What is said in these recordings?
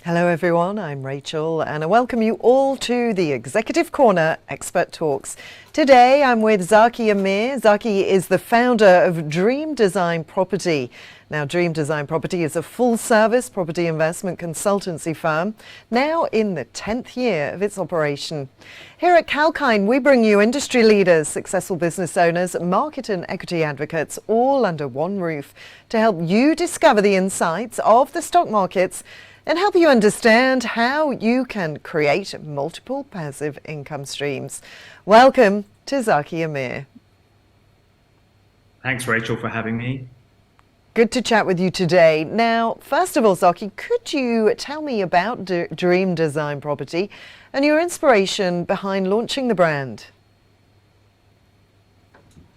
Hello everyone, I'm Rachel and I welcome you all to the Executive Corner Expert Talks. Today I'm with Zaki Ameer. Zaki is the founder of Dream Design Property. Now Dream Design Property is a full-service property investment consultancy firm, now in the 10th year of its operation. Here at 𝐊𝐴𝐚 we bring you industry leaders, successful business owners, market and equity advocates all under one roof to help you discover the insights of the stock markets and help you understand how you can create multiple passive income streams. Welcome to Zaki Ameer. Thanks, Rachel, for having me. Good to chat with you today. Now, first of all, Zaki, could you tell me about Dream Design Property and your inspiration behind launching the brand?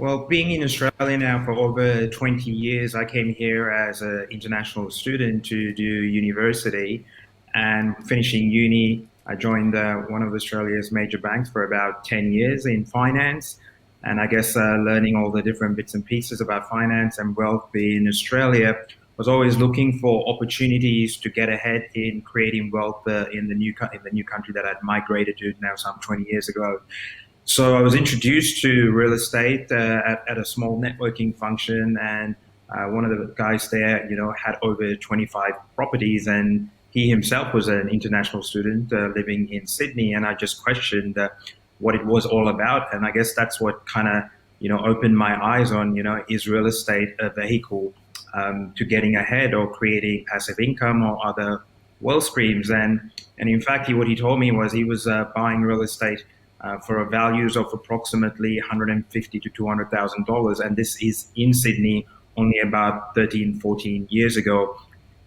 Well, being in Australia now for over 20 years, I came here as an international student to do university, and finishing uni, I joined one of Australia's major banks for about 10 years in finance. And I guess learning all the different bits and pieces about finance and wealth in Australia, was always looking for opportunities to get ahead in creating wealth in the new country that I'd migrated to now some 20 years ago. So I was introduced to real estate at a small networking function, and one of the guys there, had over 25 properties, and he himself was an international student living in Sydney, and I just questioned what it was all about. And I guess that's what kind of, opened my eyes on, is real estate a vehicle to getting ahead or creating passive income or other wealth streams? And in fact, what he told me was he was buying real estate for values of approximately $150,000 to $200,000. And this is in Sydney only about 13, 14 years ago.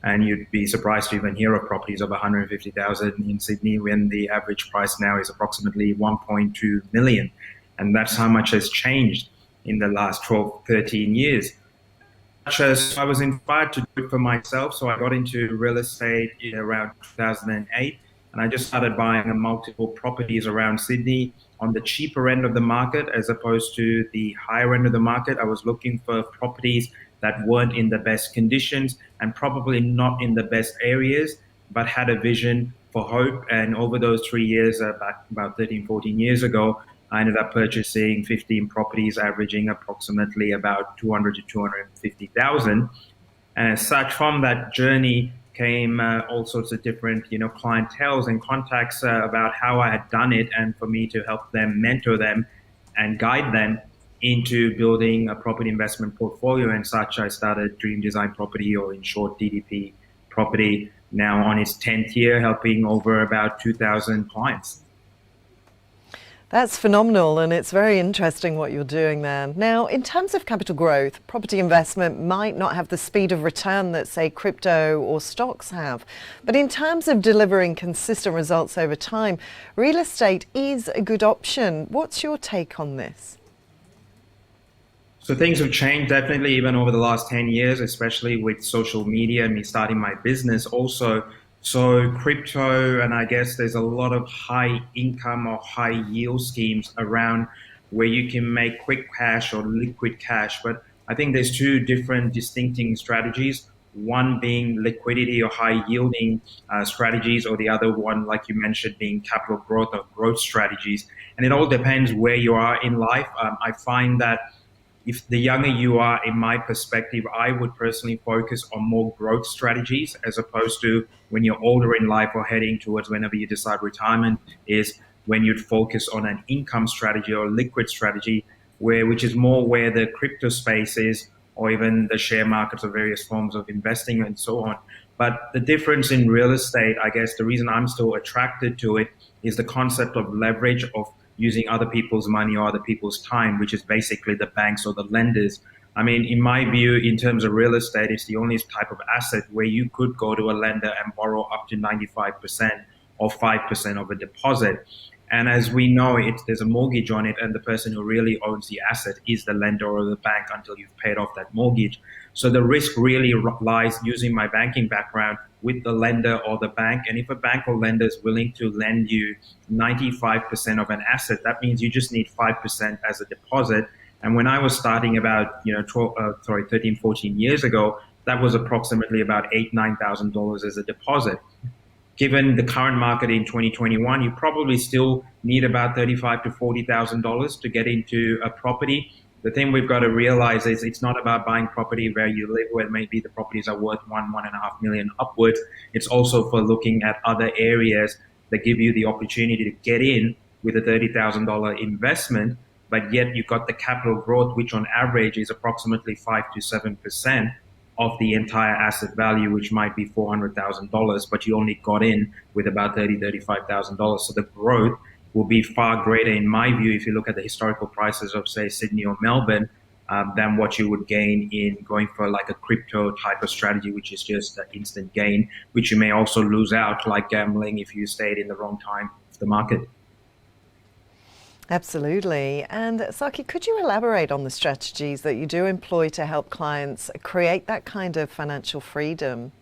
And you'd be surprised to even hear of properties of $150,000 in Sydney when the average price now is approximately $1.2 million. And that's how much has changed in the last 12, 13 years. I was inspired to do it for myself. So I got into real estate in around 2008. And I just started buying multiple properties around Sydney on the cheaper end of the market as opposed to the higher end of the market. I was looking for properties that weren't in the best conditions and probably not in the best areas, but had a vision for hope. And over those 3 years, back about 13, 14 years ago, I ended up purchasing 15 properties, averaging approximately about 200 to 250,000. And as such, from that journey came all sorts of different, clienteles and contacts about how I had done it, and for me to help them, mentor them, and guide them into building a property investment portfolio. And such, I started Dream Design Property, or in short, DDP Property, now on its 10th year, helping over about 2,000 clients. That's phenomenal, and it's very interesting what you're doing there. Now, in terms of capital growth, property investment might not have the speed of return that, say, crypto or stocks have. But in terms of delivering consistent results over time, real estate is a good option. What's your take on this? So things have changed definitely even over the last 10 years, especially with social media and me starting my business also. So crypto, and I guess there's a lot of high income or high yield schemes around where you can make quick cash or liquid cash. But I think there's two different distincting strategies, one being liquidity or high yielding strategies, or the other one, like you mentioned, being capital growth or growth strategies. And it all depends where you are in life. I find that if the younger you are, in my perspective, I would personally focus on more growth strategies, as opposed to when you're older in life or heading towards whenever you decide retirement, is when you'd focus on an income strategy or liquid strategy, which is more where the crypto space is, or even the share markets or various forms of investing and so on. But the difference in real estate, I guess the reason I'm still attracted to it, is the concept of leverage, of using other people's money or other people's time, which is basically the banks or the lenders. I mean, in my view, in terms of real estate, it's the only type of asset where you could go to a lender and borrow up to 95% or 5% of a deposit. And as we know, there's a mortgage on it, and the person who really owns the asset is the lender or the bank until you've paid off that mortgage. So the risk really lies, using my banking background, with the lender or the bank. And if a bank or lender is willing to lend you 95% of an asset, that means you just need 5% as a deposit. And when I was starting about 13, 14 years ago, that was approximately about $8,000, $9,000 as a deposit. given the current market in 2021, you probably still need about $35,000 to $40,000 to get into a property. The thing we've got to realize is it's not about buying property where you live, where maybe the properties are worth $1.5 million upwards. It's also for looking at other areas that give you the opportunity to get in with a $30,000 investment, but yet you've got the capital growth, which on average is approximately 5 to 7% of the entire asset value, which might be $400,000, but you only got in with about $35,000. So the growth will be far greater, in my view, if you look at the historical prices of, say, Sydney or Melbourne, than what you would gain in going for like a crypto type of strategy, which is just an instant gain, which you may also lose out, like gambling, if you stayed in the wrong time of the market. Absolutely. And Zaki, could you elaborate on the strategies that you do employ to help clients create that kind of financial freedom?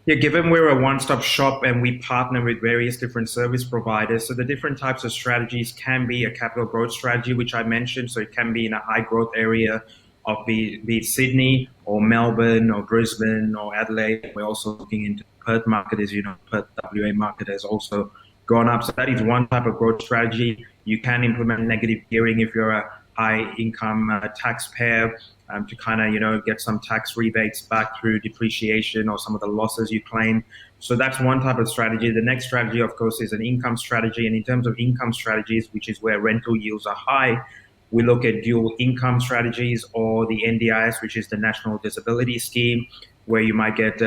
Yeah, given we're a one-stop shop and we partner with various different service providers, so the different types of strategies can be a capital growth strategy, which I mentioned. So it can be in a high growth area of be it Sydney or Melbourne or Brisbane or Adelaide. We're also looking into the Perth market. As you know, Perth WA market has also gone up. So that is one type of growth strategy. You can implement negative gearing if you're a high income taxpayer, to kind of, get some tax rebates back through depreciation or some of the losses you claim. So that's one type of strategy. The next strategy, of course, is an income strategy. And in terms of income strategies, which is where rental yields are high, we look at dual income strategies, or the NDIS, which is the National Disability Scheme, where you might get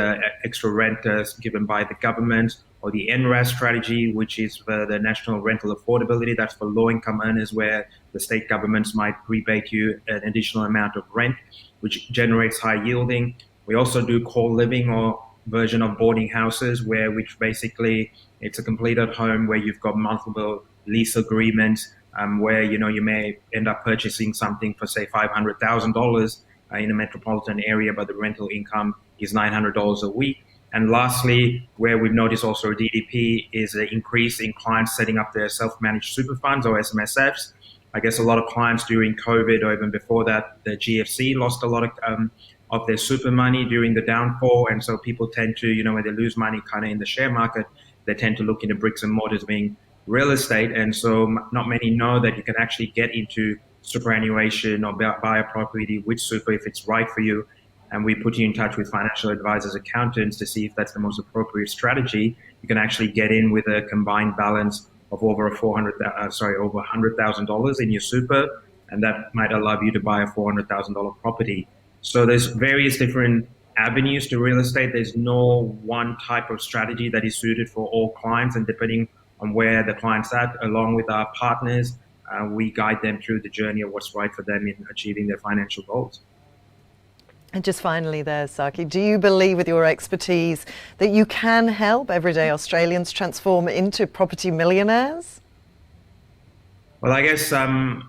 extra rent given by the government, or the NRAS strategy, which is for the National Rental Affordability. That's for low-income earners, where the state governments might rebate you an additional amount of rent, which generates high yielding. We also do co-living, or version of boarding houses, which basically it's a completed home where you've got multiple lease agreements, where you may end up purchasing something for, say, $500,000 in a metropolitan area, but the rental income is $900 a week. And lastly, where we've noticed also a DDP is an increase in clients setting up their self-managed super funds, or SMSFs. I guess a lot of clients during COVID, or even before that, the GFC lost a lot of their super money during the downfall. And so people tend to, when they lose money kind of in the share market, they tend to look into bricks and mortars, being real estate. And so not many know that you can actually get into superannuation or buy a property with super if it's right for you. And we put you in touch with financial advisors, accountants, to see if that's the most appropriate strategy. You can actually get in with a combined balance of over $100,000 in your super, and that might allow you to buy a $400,000 property. So there's various different avenues to real estate. There's no one type of strategy that is suited for all clients, and depending on where the client's at, along with our partners, we guide them through the journey of what's right for them in achieving their financial goals. And just finally there, Zaki, do you believe with your expertise that you can help everyday Australians transform into property millionaires? Well, I guess I'm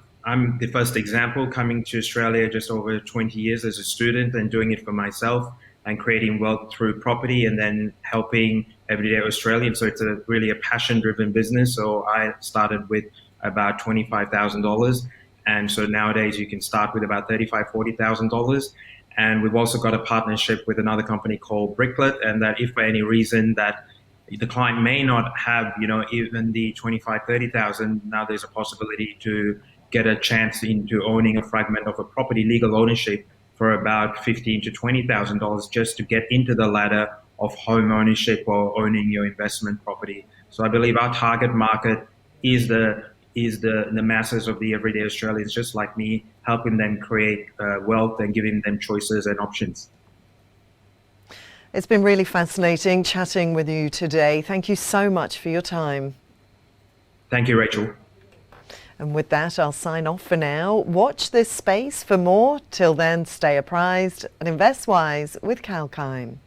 the first example, coming to Australia just over 20 years as a student and doing it for myself and creating wealth through property and then helping everyday Australians. So it's really a passion-driven business. So I started with about $25,000. And so nowadays you can start with about $35,000, $40,000. And we've also got a partnership with another company called Bricklet, and that if for any reason that the client may not have, even the 25, 30,000, now there's a possibility to get a chance into owning a fragment of a property, legal ownership, for about $15,000 to $20,000 just to get into the ladder of home ownership or owning your investment property. So I believe our target market is the masses of the everyday Australians, just like me, helping them create wealth and giving them choices and options. It's been really fascinating chatting with you today. Thank you so much for your time. Thank you, Rachel. And with that, I'll sign off for now. Watch this space for more. Till then, stay apprised and invest wise with 𝐊𝐴𝐚.